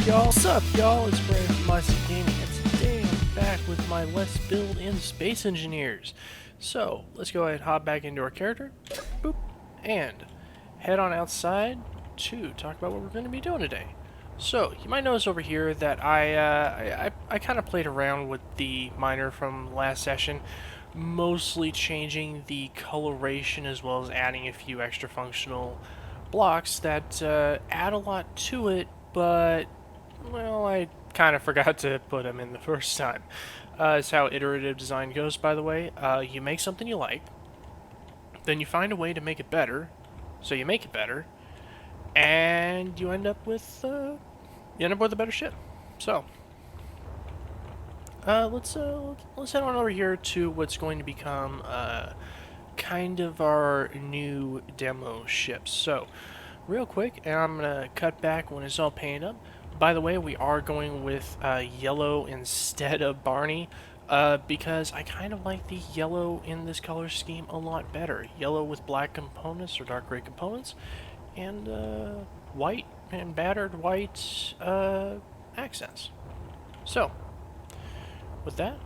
y'all? What's up, y'all? It's Brandon from My Sim Gaming, and today I'm back with my Let's Build in Space Engineers. So, let's go ahead and hop back into our character, boop, and head on outside to talk about what we're going to be doing today. So, you might notice over here that I kind of played around with the miner from last session, mostly changing the coloration as well as adding a few extra functional blocks that add a lot to it, but, well, I kind of forgot to put them in the first time. It's how iterative design goes, by the way. You make something you like, then you find a way to make it better, so you make it better, and you end up with a better ship. So, let's head on over here to what's going to become kind of our new demo ship. So, real quick, and I'm gonna cut back when it's all painted up. By the way, we are going with yellow instead of Barney, because I kind of like the yellow in this color scheme a lot better. Yellow with black components or dark gray components, and white and battered white accents. So, with that,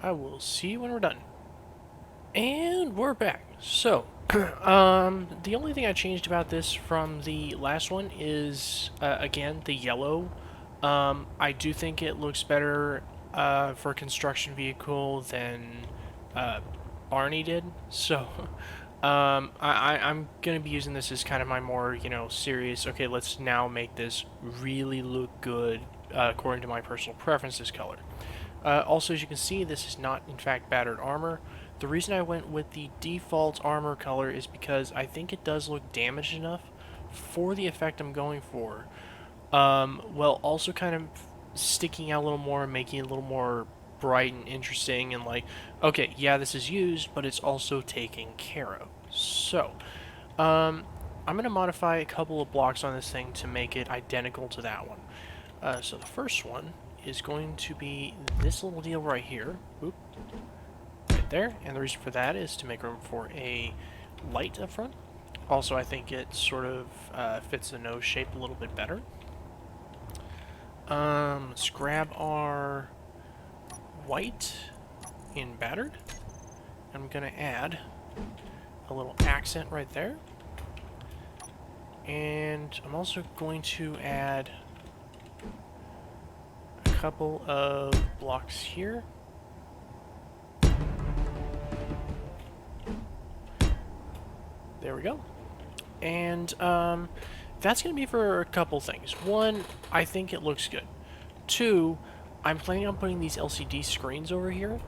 I will see you when we're done. And we're back. So, the only thing I changed about this from the last one is, again, the yellow. I do think it looks better for a construction vehicle than Barney did. So, I'm going to be using this as kind of my more, serious, okay, let's now make this really look good according to my personal preferences color. Also, as you can see, this is not, in fact, battered armor. The reason I went with the default armor color is because I think it does look damaged enough for the effect I'm going for, while also kind of sticking out a little more and making it a little more bright and interesting and like, okay, yeah, this is used, but it's also taken care of. So, I'm going to modify a couple of blocks on this thing to make it identical to that one. So the first one is going to be this little deal right here. Oop. Right there, and the reason for that is to make room for a light up front. Also, I think it sort of fits the nose shape a little bit better. Let's grab our white in battered. I'm gonna add a little accent right there, and I'm also going to add a couple of blocks here. There we go. And that's going to be for a couple things. One, I think it looks good. Two, I'm planning on putting these LCD screens over here,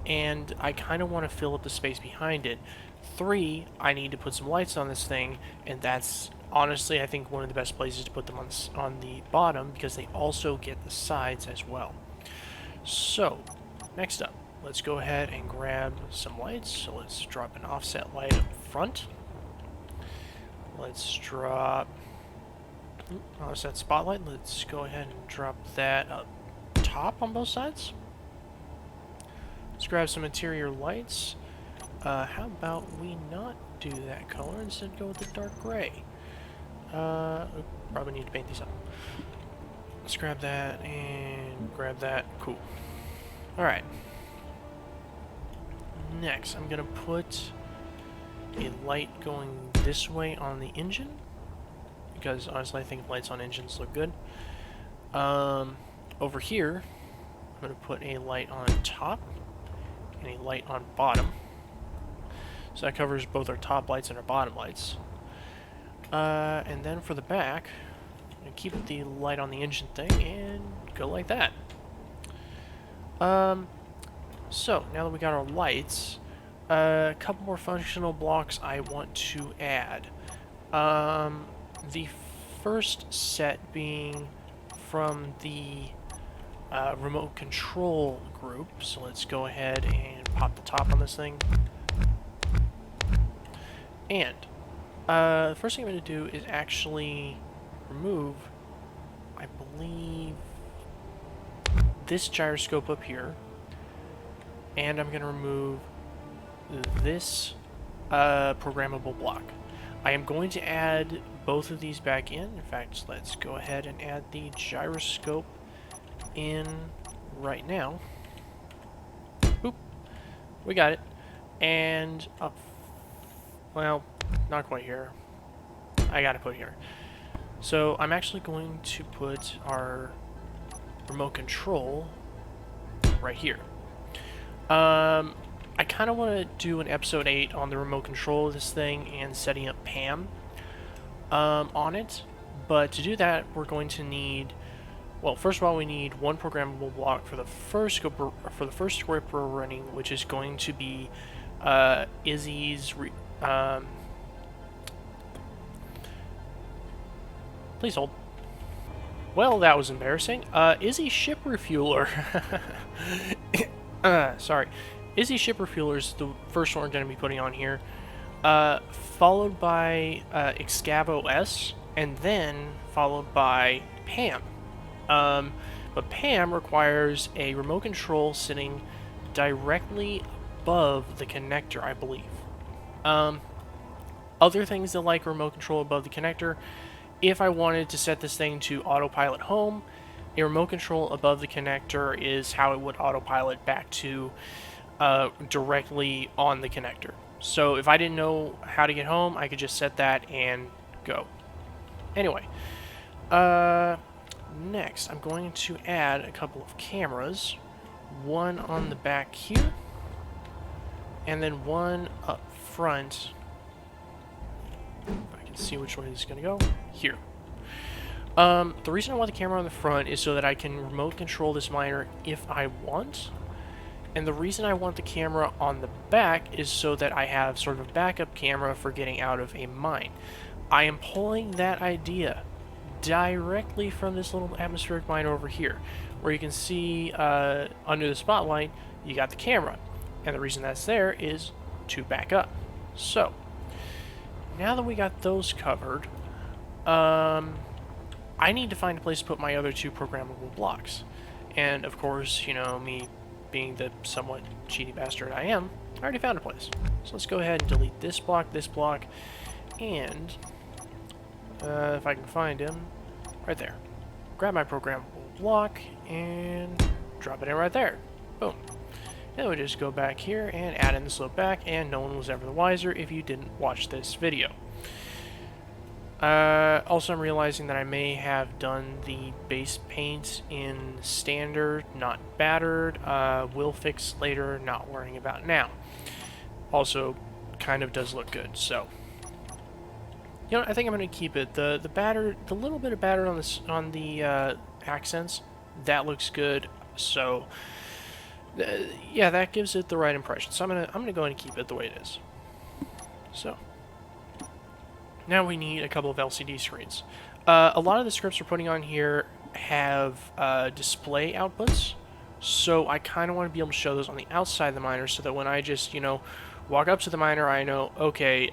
and I kind of want to fill up the space behind it. Three, I need to put some lights on this thing, and that's honestly, I think, one of the best places to put them on the bottom, because they also get the sides as well. So, next up, let's go ahead and grab some lights. So let's drop an offset light up front. Let's drop offset spotlight. Let's go ahead and drop that up top on both sides. Let's grab some interior lights. How about we not do that color, instead go with the dark gray? Probably need to paint these up. Let's grab that and grab that. Cool. Alright. Next, I'm going to put a light going this way on the engine, because honestly I think lights on engines look good. Over here, I'm going to put a light on top and a light on bottom. So that covers both our top lights and our bottom lights. And then for the back, I'm going to keep the light on the engine thing and go like that. So, now that we got our lights, a couple more functional blocks I want to add. The first set being from the remote control group. So let's go ahead and pop the top on this thing. And the first thing I'm going to do is actually remove, I believe, this gyroscope up here. And I'm going to remove this programmable block. I am going to add both of these back in. In fact, let's go ahead and add the gyroscope in right now. Boop. We got it. And up. Well, not quite here. I gotta put it here. So I'm actually going to put our remote control right here. I kind of want to do an episode 8 on the remote control of this thing and setting up Pam on it. But to do that, we're going to need, well, first of all, we need one programmable block for the first script we're running, which is going to be Izzy's. Please hold. Well, that was embarrassing. Izzy's ship refueler. Sorry. Izzy's ship refueler is the first one we're going to be putting on here. Followed by Excavo S, and then followed by Pam. But Pam requires a remote control sitting directly above the connector, I believe. Other things that like remote control above the connector, if I wanted to set this thing to autopilot home, a remote control above the connector is how it would autopilot back to directly on the connector. So if I didn't know how to get home, I could just set that and go. Anyway, next I'm going to add a couple of cameras, one on the back here, and then one up front. If I can see which way this is going to go, here. The reason I want the camera on the front is so that I can remote control this miner if I want. And the reason I want the camera on the back is so that I have sort of a backup camera for getting out of a mine. I am pulling that idea directly from this little atmospheric mine over here, where you can see under the spotlight, you got the camera. And the reason that's there is to back up. So, now that we got those covered, I need to find a place to put my other two programmable blocks. And of course, you know, me being the somewhat cheaty bastard I am, I already found a place. So let's go ahead and delete this block, and if I can find him, right there. Grab my programmable block and drop it in right there. Boom. Then we just go back here and add in the slope back, and no one was ever the wiser if you didn't watch this video. Also, I'm realizing that I may have done the base paint in standard, not battered. Will fix later, not worrying about now. Also, kind of does look good, so. You know, I think I'm going to keep it. The little bit of batter on the accents, that looks good. So, yeah, that gives it the right impression. So I'm gonna go ahead and keep it the way it is. So. Now we need a couple of LCD screens. A lot of the scripts we're putting on here have display outputs, so I kind of want to be able to show those on the outside of the miner so that when I just, you know, walk up to the miner, I know, okay,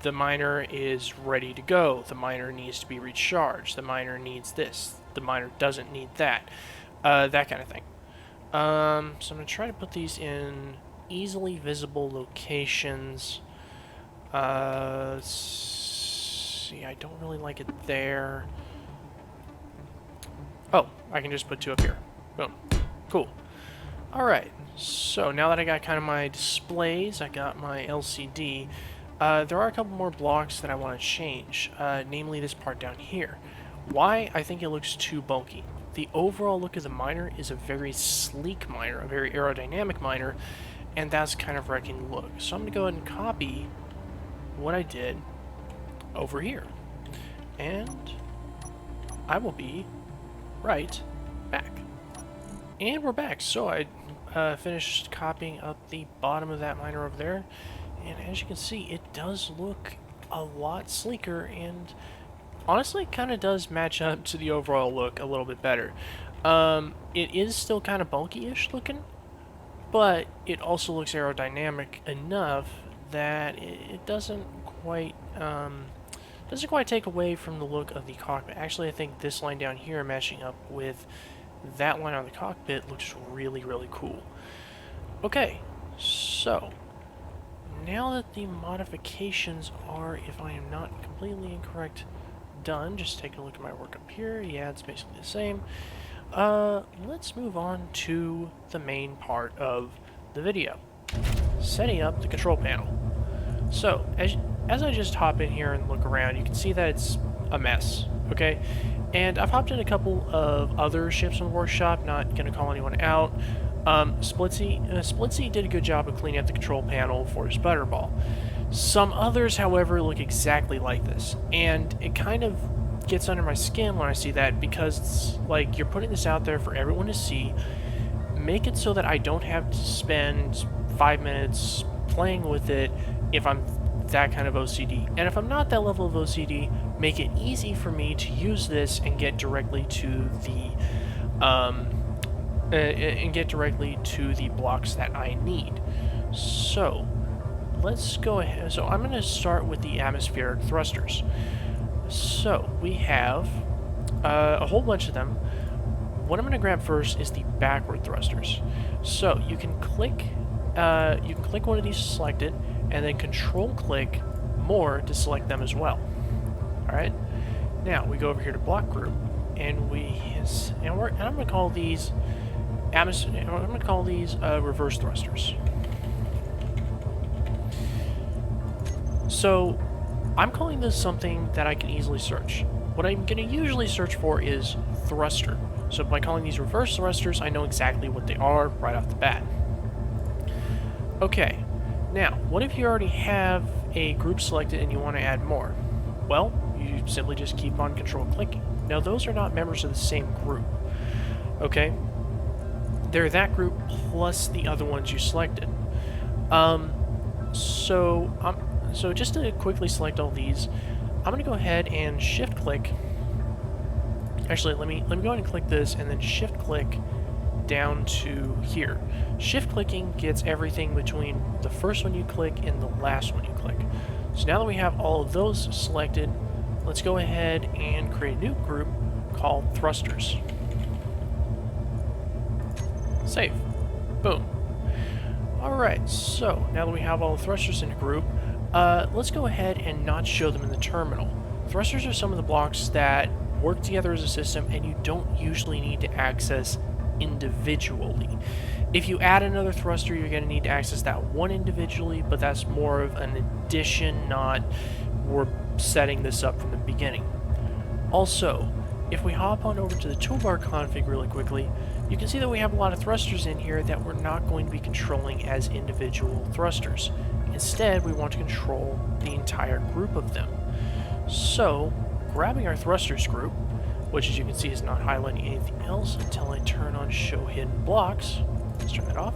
the miner is ready to go. The miner needs to be recharged. The miner needs this. The miner doesn't need that. That kind of thing. So I'm going to try to put these in easily visible locations. Let's see, I don't really like it there. Oh, I can just put two up here. Boom. Cool. Alright, so now that I got kind of my displays, I got my LCD, there are a couple more blocks that I want to change, namely this part down here. Why? I think it looks too bulky. The overall look of the miner is a very sleek miner, a very aerodynamic miner, and that's kind of wrecking the look. So I'm going to go ahead and copy what I did over here, and I will be right back. And we're back. So I finished copying up the bottom of that miner over there, and as you can see, it does look a lot sleeker, and honestly kind of does match up to the overall look a little bit better. It is still kind of bulky-ish looking, but it also looks aerodynamic enough that it doesn't quite take away from the look of the cockpit. Actually, I think this line down here matching up with that line on the cockpit looks really, really cool. Okay, so now that the modifications are, if I am not completely incorrect, done, just taking a look at my work up here, yeah, it's basically the same. Let's move on to the main part of the video, setting up the control panel. So, as I just hop in here and look around, you can see that it's a mess, okay? And I've hopped in a couple of other ships in the workshop, not going to call anyone out. Splitsy did a good job of cleaning up the control panel for his Butterball. Some others, however, look exactly like this, and it kind of gets under my skin when I see that, because it's like you're putting this out there for everyone to see. Make it so that I don't have to spend 5 minutes playing with it if I'm that kind of OCD. And if I'm not that level of OCD, make it easy for me to use this and get directly to the blocks that I need. So let's go ahead. So I'm going to start with the atmospheric thrusters. So we have a whole bunch of them. What I'm going to grab first is the backward thrusters. So you can click one of these to select it, and then control click more to select them as well. All right. Now we go over here to block group, and I'm going to call these reverse thrusters. So I'm calling this something that I can easily search. What I'm going to usually search for is thruster. So by calling these reverse thrusters, I know exactly what they are right off the bat. Okay, now, what if you already have a group selected and you want to add more? Well, you simply just keep on control clicking. Now, those are not members of the same group, okay? They're that group plus the other ones you selected. So just to quickly select all these, I'm going to go ahead and shift click. Actually, let me go ahead and click this and then shift click down to here. Shift clicking gets everything between the first one you click and the last one you click. So now that we have all of those selected, let's go ahead and create a new group called thrusters. Save. Boom. Alright, so now that we have all the thrusters in a group, let's go ahead and not show them in the terminal. Thrusters are some of the blocks that work together as a system, and you don't usually need to access individually. If you add another thruster, you're going to need to access that one individually, but that's more of an addition, not we're setting this up from the beginning. Also, if we hop on over to the toolbar config really quickly, you can see that we have a lot of thrusters in here that we're not going to be controlling as individual thrusters. Instead, we want to control the entire group of them. So, grabbing our thrusters group, which as you can see is not highlighting anything else until I turn on show hidden blocks. Let's turn that off.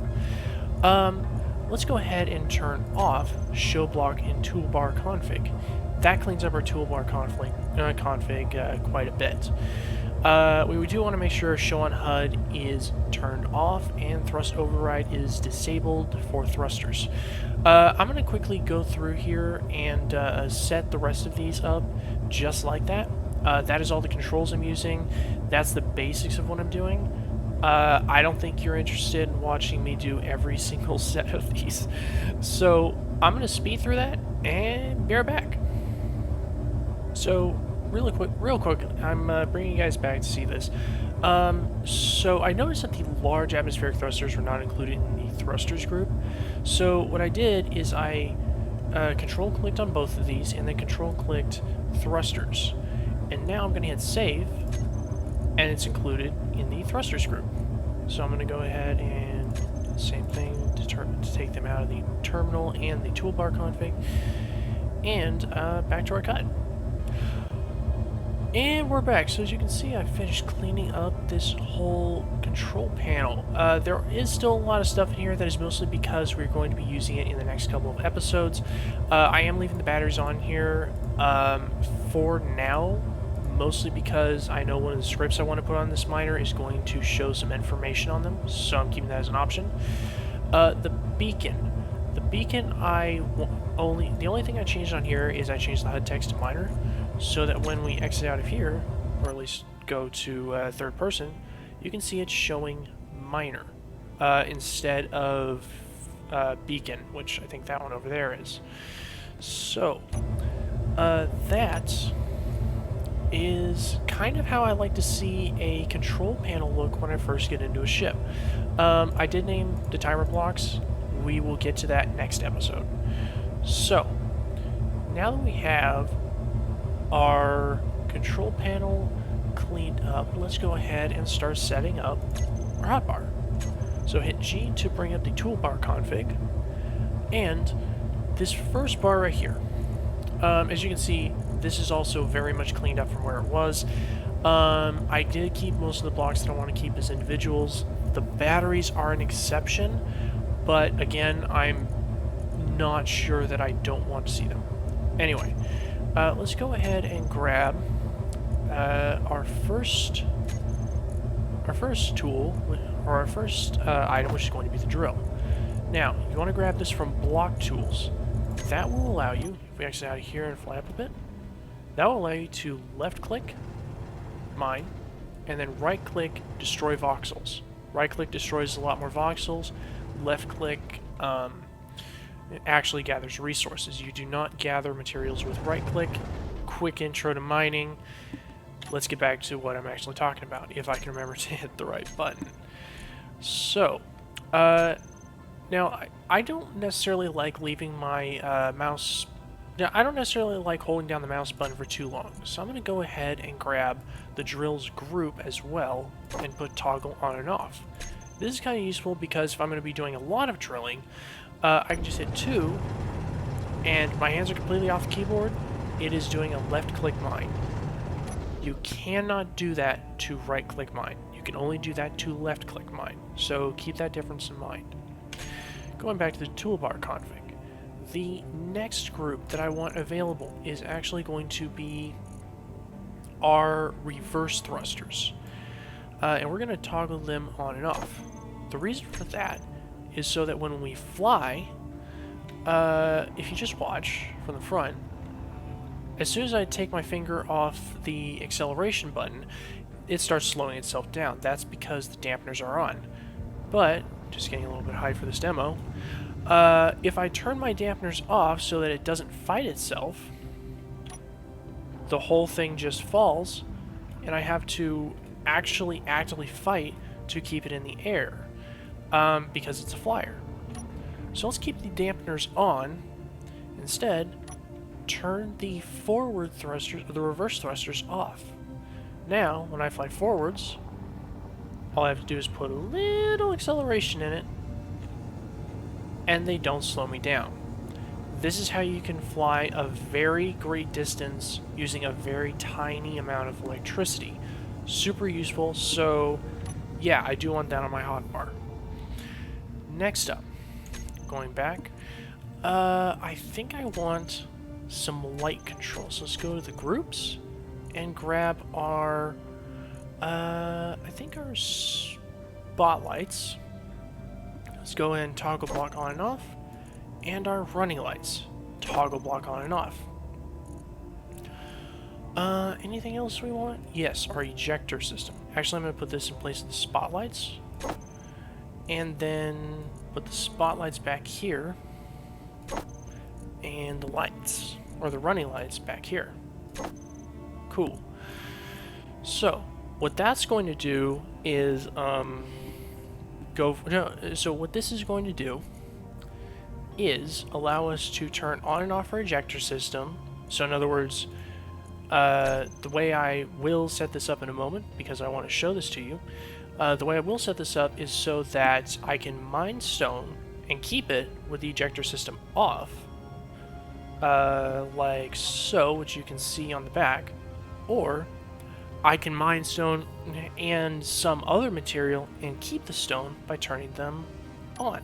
Let's go ahead and turn off show block in toolbar config. That cleans up our toolbar config quite a bit. We do want to make sure show on HUD is turned off and thrust override is disabled for thrusters. I'm going to quickly go through here and set the rest of these up just like that. That is all the controls I'm using. That's the basics of what I'm doing. I don't think you're interested in watching me do every single set of these. So I'm going to speed through that and be right back. So real quick, I'm bringing you guys back to see this. So I noticed that the large atmospheric thrusters were not included in the thrusters group. So what I did is I control clicked on both of these and then control clicked thrusters. And now I'm going to hit save, and it's included in the thrusters group. So I'm going to go ahead and do the same thing to take them out of the terminal and the toolbar config, and back to our cut. And we're back. So as you can see, I finished cleaning up this whole control panel. There is still a lot of stuff in here that is mostly because we're going to be using it in the next couple of episodes. I am leaving the batteries on here for now, mostly because I know one of the scripts I want to put on this miner is going to show some information on them, so I'm keeping that as an option. The beacon. The beacon, the only thing I changed on here is I changed the HUD text to minor, so that when we exit out of here, or at least go to third person, you can see it's showing minor instead of beacon, which I think that one over there is. So, that is kind of how I like to see a control panel look when I first get into a ship. I did name the timer blocks. We will get to that next episode. So, now that we have our control panel cleaned up, let's go ahead and start setting up our hotbar. So hit G to bring up the toolbar config, and this first bar right here, as you can see, this is also very much cleaned up from where it was. I did keep most of the blocks that I want to keep as individuals. The batteries are an exception, but again, I'm not sure that I don't want to see them. Anyway, let's go ahead and grab our first tool, or our first item, which is going to be the drill. Now, you want to grab this from block tools. That will allow you, if we exit out of here and fly up a bit, that will allow you to left-click, mine, and then right-click, destroy voxels. Right-click destroys a lot more voxels. Left-click actually gathers resources. You do not gather materials with right-click. Quick intro to mining. Let's get back to what I'm actually talking about, if I can remember to hit the right button. So, now, I don't necessarily like leaving my mouse... Now, I don't necessarily like holding down the mouse button for too long, so I'm going to go ahead and grab the drills group as well and put toggle on and off. This is kind of useful because if I'm going to be doing a lot of drilling, I can just hit 2, and my hands are completely off the keyboard. It is doing a left-click mine. You cannot do that to right-click mine. You can only do that to left-click mine, so keep that difference in mind. Going back to the toolbar config, the next group that I want available is actually going to be our reverse thrusters. And we're going to toggle them on and off. The reason for that is so that when we fly, if you just watch from the front, as soon as I take my finger off the acceleration button, it starts slowing itself down. That's because the dampeners are on. But, just getting a little bit high for this demo, if I turn my dampeners off so that it doesn't fight itself, the whole thing just falls, and I have to actually actively fight to keep it in the air, because it's a flyer. So let's keep the dampeners on. Instead, turn the forward thrusters, or the reverse thrusters, off. Now, when I fly forwards, all I have to do is put a little acceleration in it, and they don't slow me down. This is how you can fly a very great distance using a very tiny amount of electricity. Super useful, so yeah, I do want that on my hotbar. Next up, going back, I think I want some light controls. Let's go to the groups and grab our, I think our spotlights. Let's go ahead and toggle block on and off, and our running lights, toggle block on and off. Anything else we want? Yes, our ejector system. Actually, I'm going to put this in place of the spotlights, and then put the spotlights back here, and the lights, or the running lights, back here. Cool. So, what that's going to do is, so what this is going to do is allow us to turn on and off our ejector system. So in other words, the way I will set this up in a moment, because I want to show this to you, the way I will set this up is so that I can mine stone and keep it with the ejector system off, like so, which you can see on the back, or I can mine stone and some other material and keep the stone by turning them on.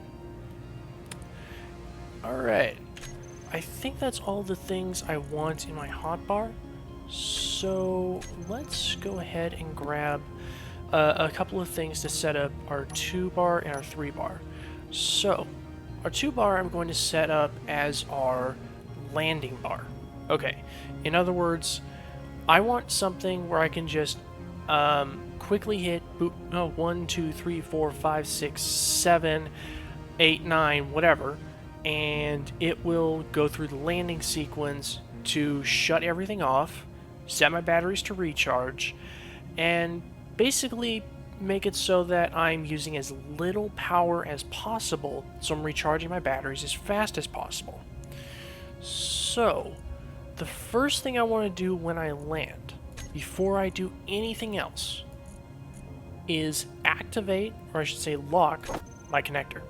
Alright, I think that's all the things I want in my hotbar, so let's go ahead and grab a couple of things to set up our 2-bar and our 3-bar. So, our 2-bar I'm going to set up as our landing bar. Okay, in other words, I want something where I can just quickly hit 1, 2, 3, 4, 5, 6, 7 8, 9, whatever, and it will go through the landing sequence to shut everything off, set my batteries to recharge, and basically make it so that I'm using as little power as possible, so I'm recharging my batteries as fast as possible. So, the first thing I want to do when I land, before I do anything else, is activate, or I should say lock, my connector.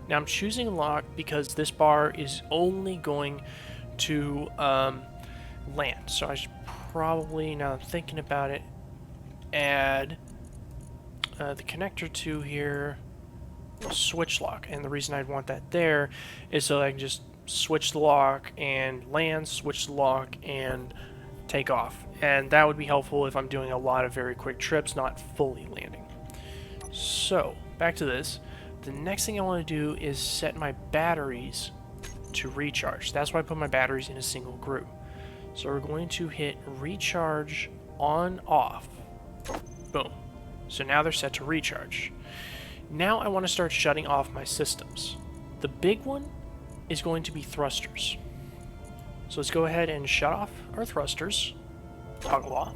Now I'm choosing lock because this bar is only going to land, so I should probably, now I'm thinking about it, add the connector to here, switch lock. And the reason I'd want that there is so I can just switch the lock and land, switch the lock and take off. And that would be helpful if I'm doing a lot of very quick trips, not fully landing. So, back to this. The next thing I want to do is set my batteries to recharge. That's why I put my batteries in a single group. So we're going to hit recharge on off. Boom. So now they're set to recharge. Now I want to start shutting off my systems. The big one is going to be thrusters. So let's go ahead and shut off our thrusters. Toggle off.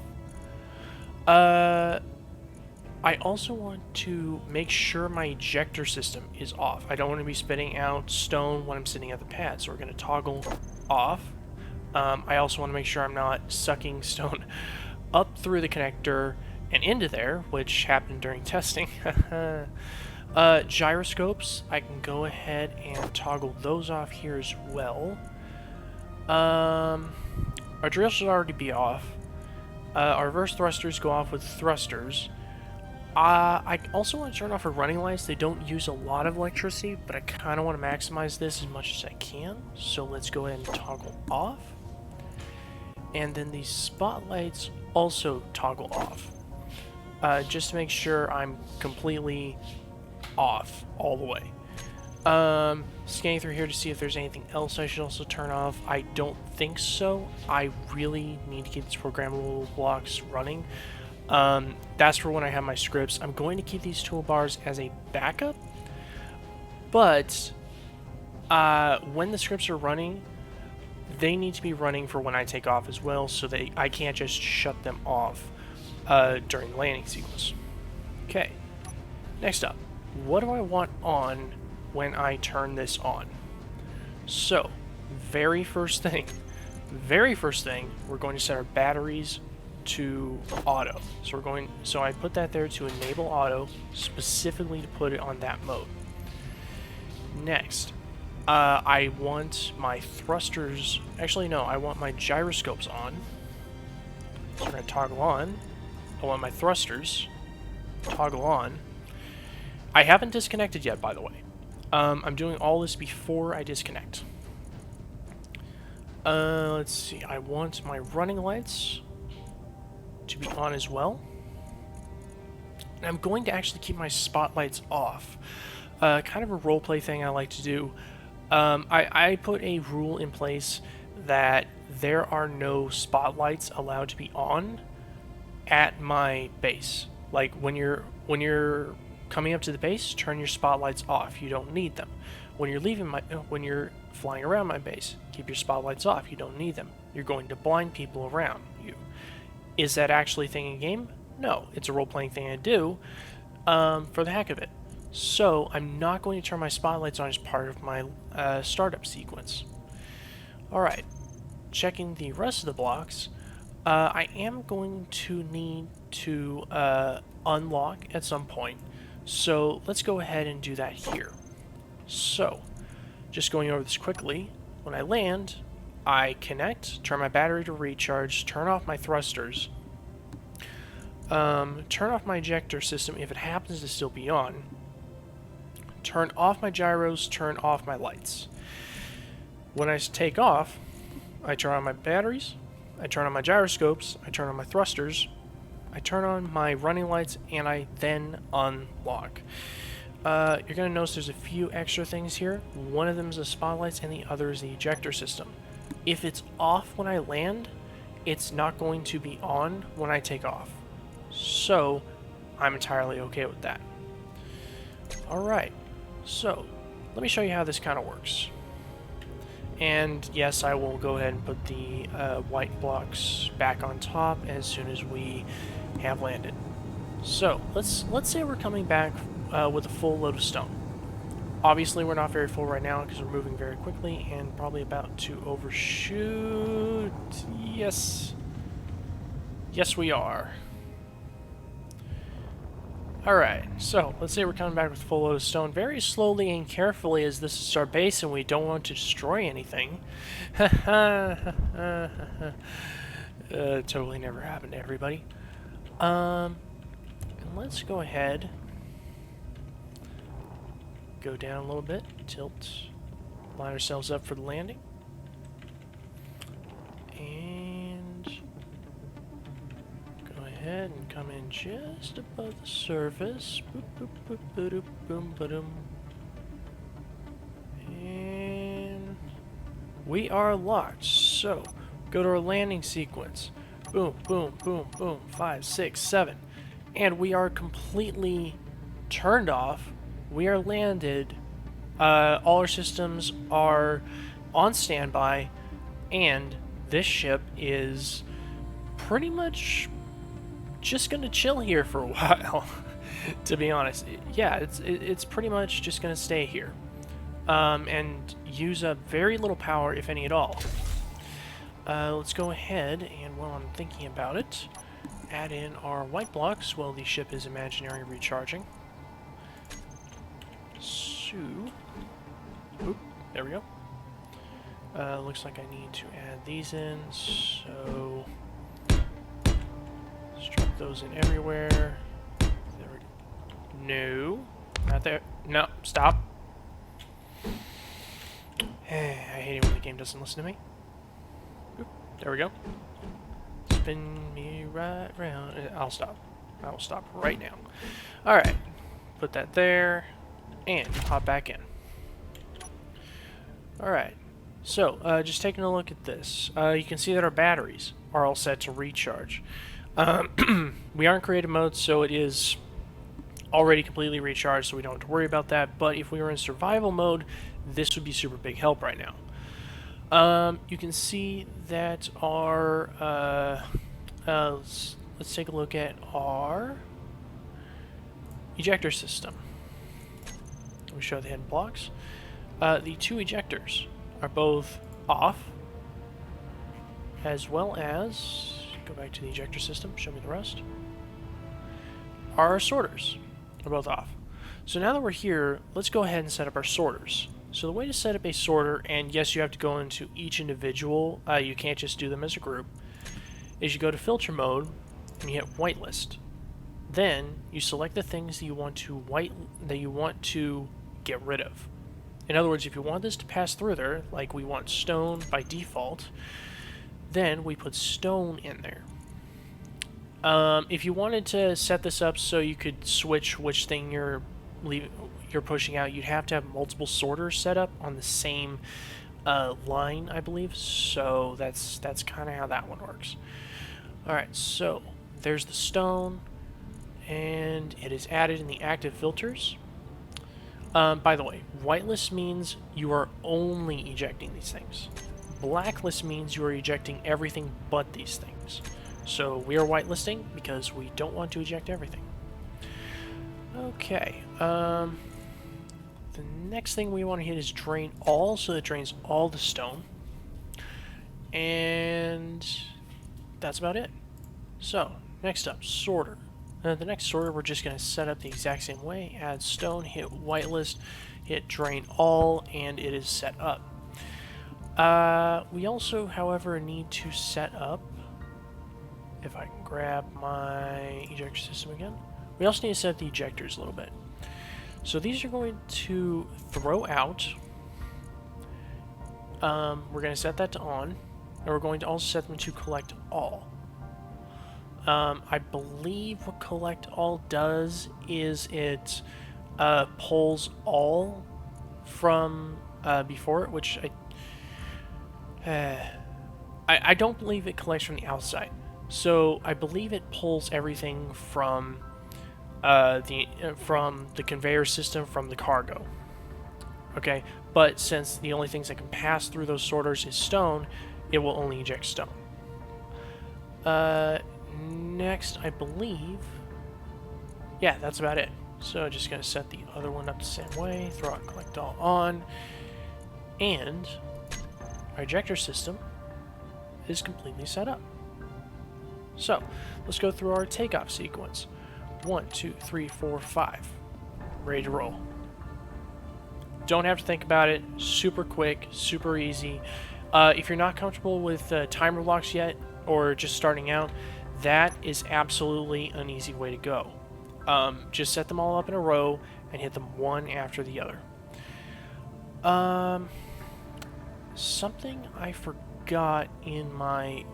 I also want to make sure my ejector system is off. I don't want to be spitting out stone when I'm sitting at the pad, so we're going to toggle off. I also want to make sure I'm not sucking stone up through the connector and into there, which happened during testing. Gyroscopes, I can go ahead and toggle those off here as well. Our drills should already be off. Our reverse thrusters go off with thrusters. I also want to turn off our running lights. They don't use a lot of electricity, but I kind of want to maximize this as much as I can. So let's go ahead and toggle off. And then these spotlights also toggle off. Just to make sure I'm completely off all the way. Scanning through here to see if there's anything else I should also turn off. I don't think so. I really need to keep these programmable blocks running. That's for when I have my scripts. I'm going to keep these toolbars as a backup, but when the scripts are running, they need to be running for when I take off as well, so that I can't just shut them off during the landing sequence. Okay, next up, what do I want on when I turn this on? So, very first thing, we're going to set our batteries to auto. So I put that there to enable auto, specifically to put it on that mode. Next, I want my thrusters, actually no, I want my gyroscopes on. So we're going to toggle on. I want my thrusters, toggle on. I haven't disconnected yet, by the way. I'm doing all this before I disconnect. Let's see, I want my running lights to be on as well. And I'm going to actually keep my spotlights off. Kind of a roleplay thing I like to do. I put a rule in place that there are no spotlights allowed to be on at my base. Like when you're coming up to the base, turn your spotlights off. You don't need them. When you're flying around my base, keep your spotlights off. You don't need them. You're going to blind people around you. Is that actually a thing in game? No, it's a role-playing thing I do for the heck of it. So I'm not going to turn my spotlights on as part of my startup sequence. Alright, checking the rest of the blocks, I am going to need to unlock at some point. So let's go ahead and do that here. So, just going over this quickly, when I land, I connect, turn my battery to recharge, turn off my thrusters, turn off my ejector system if it happens to still be on, turn off my gyros, turn off my lights. When I take off, I turn on my batteries, I turn on my gyroscopes, I turn on my thrusters, I turn on my running lights, and I then unlock. You're going to notice there's a few extra things here. One of them is the spotlights and the other is the ejector system. If it's off when I land, it's not going to be on when I take off. So, I'm entirely okay with that. Alright, so let me show you how this kind of works. And yes, I will go ahead and put the white blocks back on top as soon as we have landed. So let's say we're coming back with a full load of stone. Obviously, we're not very full right now because we're moving very quickly and probably about to overshoot. Yes. Yes, we are. Alright, so let's say we're coming back with a full load of stone very slowly and carefully, as this is our base and we don't want to destroy anything. Totally never happened to everybody. And let's go ahead, go down a little bit, tilt, line ourselves up for the landing. And go ahead and come in just above the surface. Boop, boop, boop, boop, boom, boom. And we are locked. So go to our landing sequence. Boom, boom, boom, boom. 5, 6, 7. And we are completely turned off. We are landed. All our systems are on standby. And this ship is pretty much just gonna chill here for a while. To be honest, yeah, it's pretty much just gonna stay here, and use up very little power, if any at all. Let's go ahead and, while I'm thinking about it, add in our white blocks while the ship is imaginary recharging. So, oop, there we go. Looks like I need to add these in, so let's drop those in everywhere. There we go. No, not there. No, stop. I hate it when the game doesn't listen to me. Oop, there we go. Spin me right round. I'll stop. I will stop right now. Alright, put that there, and hop back in. Alright. So, just taking a look at this, you can see that our batteries are all set to recharge. We are in creative mode, so it is already completely recharged, so we don't have to worry about that. But if we were in survival mode, this would be super big help right now. You can see that our... let's take a look at our ejector system. Let me show the hidden blocks. The two ejectors are both off, as well as, go back to the ejector system, show me the rest. Our sorters are both off. So now that we're here, let's go ahead and set up our sorters. So the way to set up a sorter, and yes, you have to go into each individual, you can't just do them as a group, is you go to filter mode and you hit whitelist. Then you select the things that you want to get rid of. In other words, if you want this to pass through there, like we want stone by default, then we put stone in there. If you wanted to set this up so you could switch which thing you're pushing out, you'd have to have multiple sorters set up on the same line, I believe. So that's kind of how that one works. Alright, so there's the stone, and it is added in the active filters. By the way, whitelist means you are only ejecting these things. Blacklist means you are ejecting everything but these things. So we are whitelisting because we don't want to eject everything. Okay. The next thing we want to hit is drain all, so it drains all the stone. And that's about it. So, next up, sorter. The next sorter, we're just going to set up the exact same way. Add stone, hit whitelist, hit drain all, and it is set up. We also, however, need to set up, if I can grab my ejector system again, we also need to set up the ejectors a little bit. So these are going to throw out. We're going to set that to on, and we're going to also set them to collect all. I believe what collect all does is it pulls all from before it, which I don't believe it collects from the outside. So I believe it pulls everything from the conveyor system from the cargo. okay? But since the only things that can pass through those sorters is stone, it will only eject stone. Next, I believe... yeah, that's about it. So just going to set the other one up the same way, throw out collect all on, and our ejector system is completely set up. So, let's go through our takeoff sequence. 1, 2, 3, 4, 5. Ready to roll. Don't have to think about it. Super quick, super easy. If you're not comfortable with timer blocks yet, or just starting out, that is absolutely an easy way to go. Just set them all up in a row and hit them one after the other. Something I forgot in my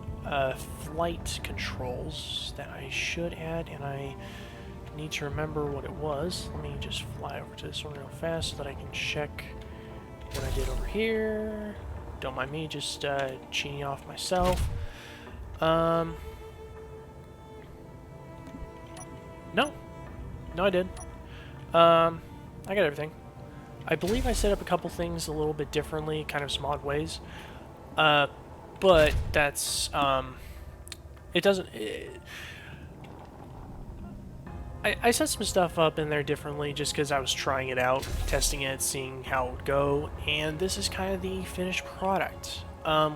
flight controls that I should add, and I need to remember what it was. Let me just fly over to this one real fast so that I can check what I did over here. Don't mind me just cheating off myself. No, I did. I got everything. I believe I set up a couple things a little bit differently, kind of some odd ways. But that's, it doesn't... I set some stuff up in there differently just because I was trying it out, testing it, seeing how it would go, and this is kind of the finished product,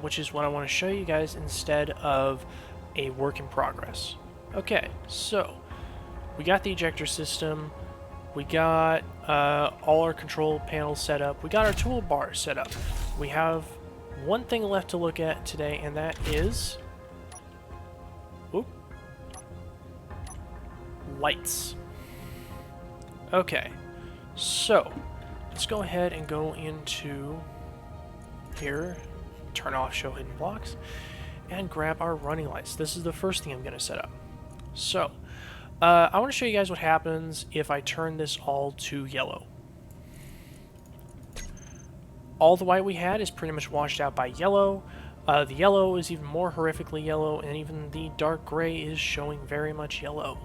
which is what I want to show you guys instead of a work in progress. Okay, so we got the ejector system, we got all our control panels set up, we got our toolbar set up. We have one thing left to look at today, and that is lights. Okay, so let's go ahead and go into here, turn off show hidden blocks, and grab our running lights. This is the first thing I'm going to set up. So I want to show you guys what happens if I turn this all to yellow. All the white we had is pretty much washed out by yellow. The yellow is even more horrifically yellow, and even the dark gray is showing very much yellow.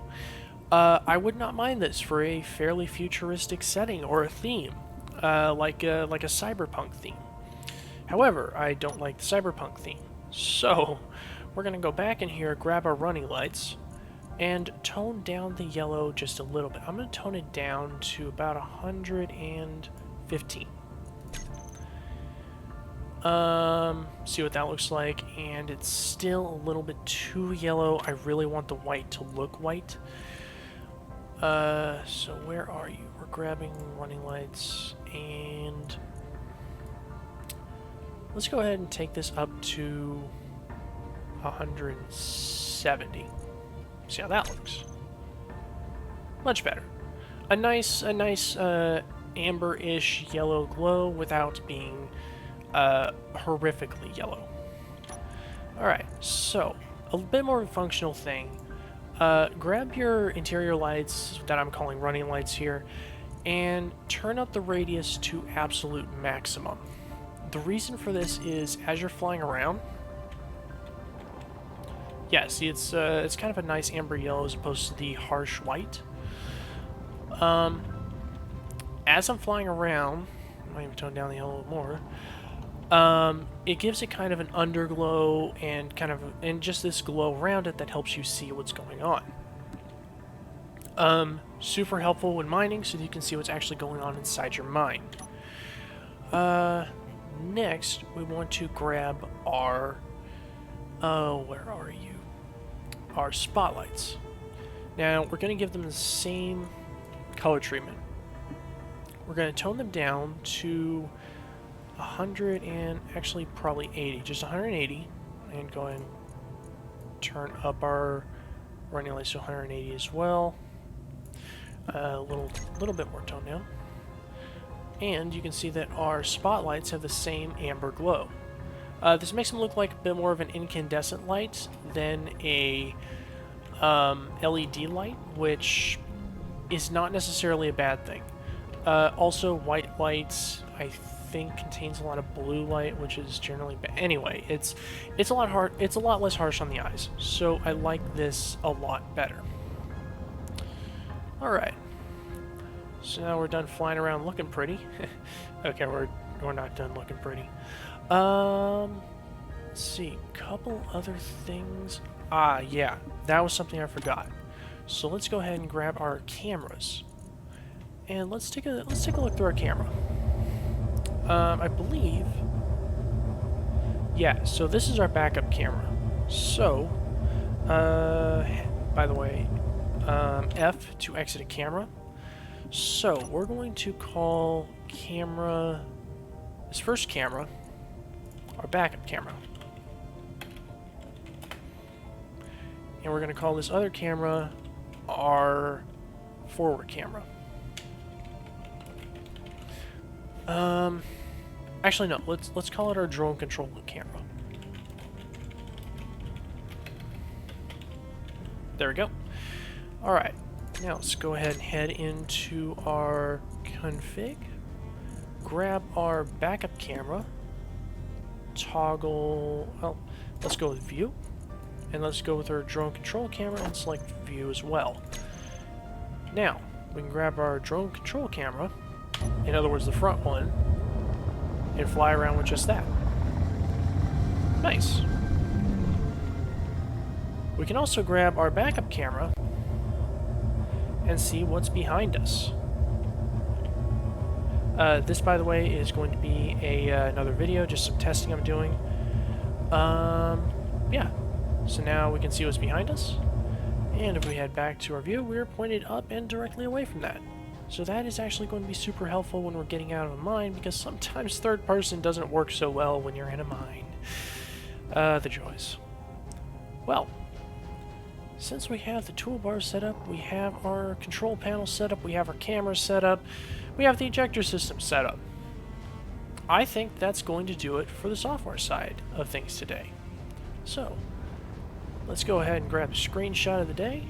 I would not mind this for a fairly futuristic setting or a theme, like a cyberpunk theme. However, I don't like the cyberpunk theme, so we're going to go back in here, grab our running lights, and tone down the yellow just a little bit. I'm going to tone it down to about 115. See what that looks like, and it's still a little bit too yellow. I really want the white to look white. So where are you? We're grabbing running lights, and let's go ahead and take this up to 170. See how that looks. Much better. A nice amber-ish yellow glow without being horrifically yellow. Alright, so a bit more of a functional thing. Grab your interior lights that I'm calling running lights here and turn up the radius to absolute maximum. The reason for this is as you're flying around, yeah, see it's kind of a nice amber yellow as opposed to the harsh white. As I'm flying around, I might even tone down the yellow a little more. It gives it kind of an underglow and just this glow around it that helps you see what's going on. Super helpful when mining, so that you can see what's actually going on inside your mine. Next, we want to grab our, where are you? Our spotlights. Now, we're going to give them the same color treatment. We're going to tone them down to 100 and actually probably 80, just 180, and go ahead and turn up our running lights to 180 as well. A little bit more tone down, and you can see that our spotlights have the same amber glow. This makes them look like a bit more of an incandescent light than a LED light, which is not necessarily a bad thing. Also, white lights, I think, contains a lot of blue light, which is generally bad. Anyway, it's a lot less harsh on the eyes, so I like this a lot better. All right, So now we're done flying around looking pretty. Okay, we're not done looking pretty. Let's see, couple other things. Ah, yeah, that was something I forgot. So let's go ahead and grab our cameras, and let's take a look through our camera. I believe, yeah. So this is our backup camera. So, by the way, F to exit a camera. So we're going to call this first camera, our backup camera. And we're going to call this other camera our forward camera. Actually no, let's call it our drone control camera. There we go. Alright, now let's go ahead and head into our config, grab our backup camera, toggle, well, let's go with view, and let's go with our drone control camera and select view as well. Now, we can grab our drone control camera, in other words the front one, and fly around with just that. Nice. We can also grab our backup camera and see what's behind us. This, by the way, is going to be another video, just some testing I'm doing. Yeah. So now we can see what's behind us. And if we head back to our view, we're pointed up and directly away from that. So that is actually going to be super helpful when we're getting out of a mine, because sometimes third person doesn't work so well when you're in a mine. The joys. Well, since we have the toolbar set up, we have our control panel set up, we have our cameras set up, we have the ejector system set up. I think that's going to do it for the software side of things today. So, let's go ahead and grab a screenshot of the day.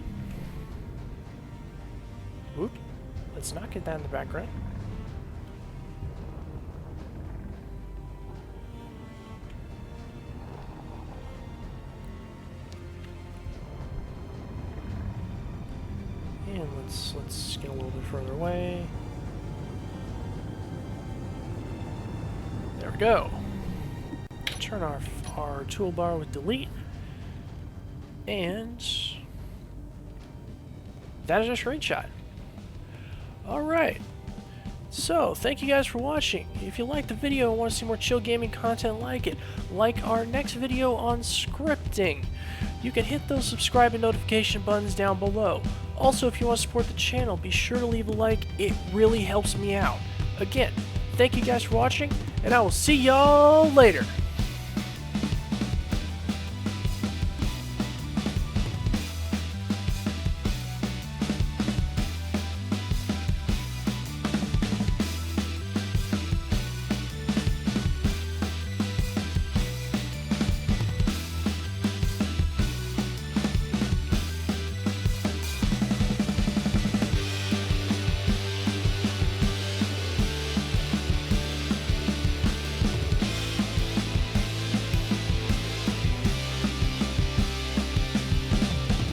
Whoop. Let's not get that in the background. And let's get a little bit further away. There we go. Turn our toolbar with delete. And that is our screenshot. Alright, so thank you guys for watching. If you liked the video and want to see more chill gaming content like it, like our next video on scripting, you can hit those subscribe and notification buttons down below. Also, if you want to support the channel, be sure to leave a like. It really helps me out. Again, thank you guys for watching, and I will see y'all later.